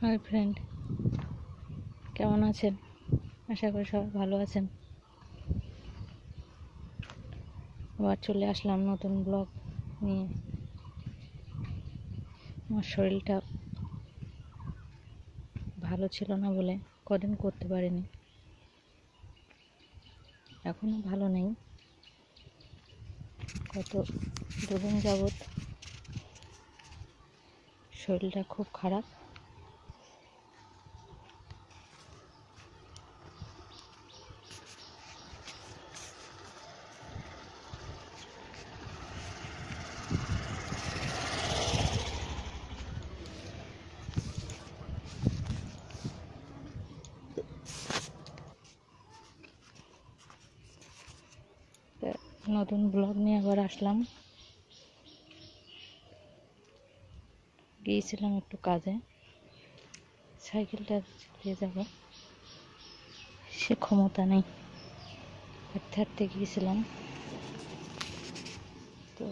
Hi friend, কেমন আছেন? আশা করি সবাই ভালো আছেন। আবার চলে আসলাম নতুন ব্লগ নিয়ে। আমার শরীরটা ভালো ছিল না বলে কদিন করতে পারিনি। এখনো ভালো নেই, গত দুদিন যাবৎ শরীরটা খুব খারাপ। নতুন ব্লগ নিয়ে আবার আসলাম। গিয়েছিলাম একটু কাজে, সাইকেলটা চালিয়ে যাব সে ক্ষমতা নেই, হাঁটতে হাঁটতে গিয়েছিলাম। তো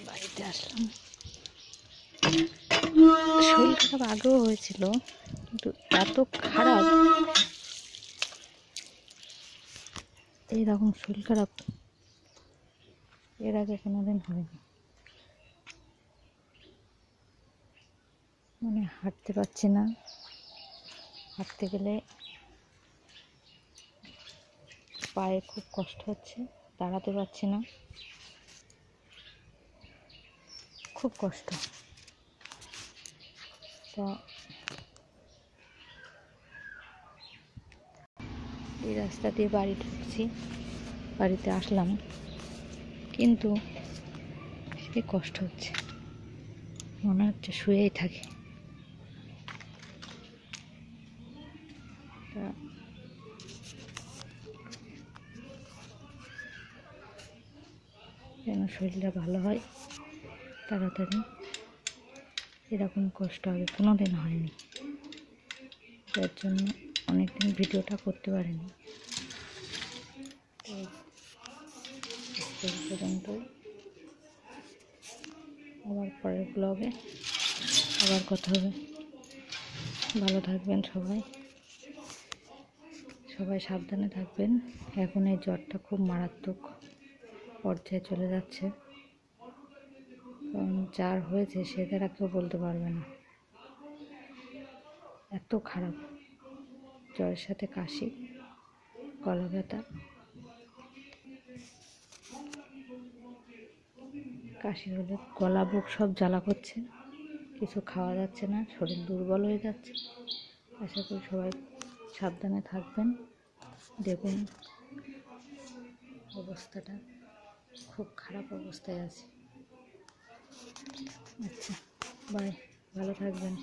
বাড়িতে আসলাম। শরীর খারাপ আগেও হয়েছিল, কিন্তু এত খারাপ, এইরকম শরীর খারাপ এর আগে কোনোদিন হয়নি। মানে হাঁটতে পারছি না, হাঁটতে গেলে পায়ে খুব কষ্ট হচ্ছে, দাঁড়াতে পারছি না, খুব কষ্ট। তা এই রাস্তা দিয়ে বাড়ি ঢুকছি, বাড়িতে আসলাম, কিন্তু সে কষ্ট হচ্ছে, মনে হচ্ছে শুয়েই থাকি। তা যেন শরীরটা ভালো হয় তাড়াতাড়ি, এরকম কষ্ট আগে কোনোদিন হয়নি, যার জন্য অনেকদিন ভিডিওটা করতে পারিনি। এই পর্যন্তই, আবার পরের ব্লগে আবার কথা হবে। ভালো থাকবেন সবাই, সবাই সাবধানে থাকবেন। এখন এই জ্বরটা খুব মারাত্মক পর্যায়ে চলে যাচ্ছে, কারণ যার হয়েছে সে তারা কেউ বলতে পারবে না, এত খারাপ। জ্বরের সাথে কাশি, গলা ব্যথা, কাশি হলে গলা বুক সব জ্বালা করছে, কিছু খাওয়া যাচ্ছে না, শরীর দুর্বল হয়ে যাচ্ছে। আশা করি সবাই সাবধানে থাকবেন। দেখুন অবস্থাটা খুব খারাপ অবস্থায় আছে। আচ্ছা, বাই, ভালো থাকবেন।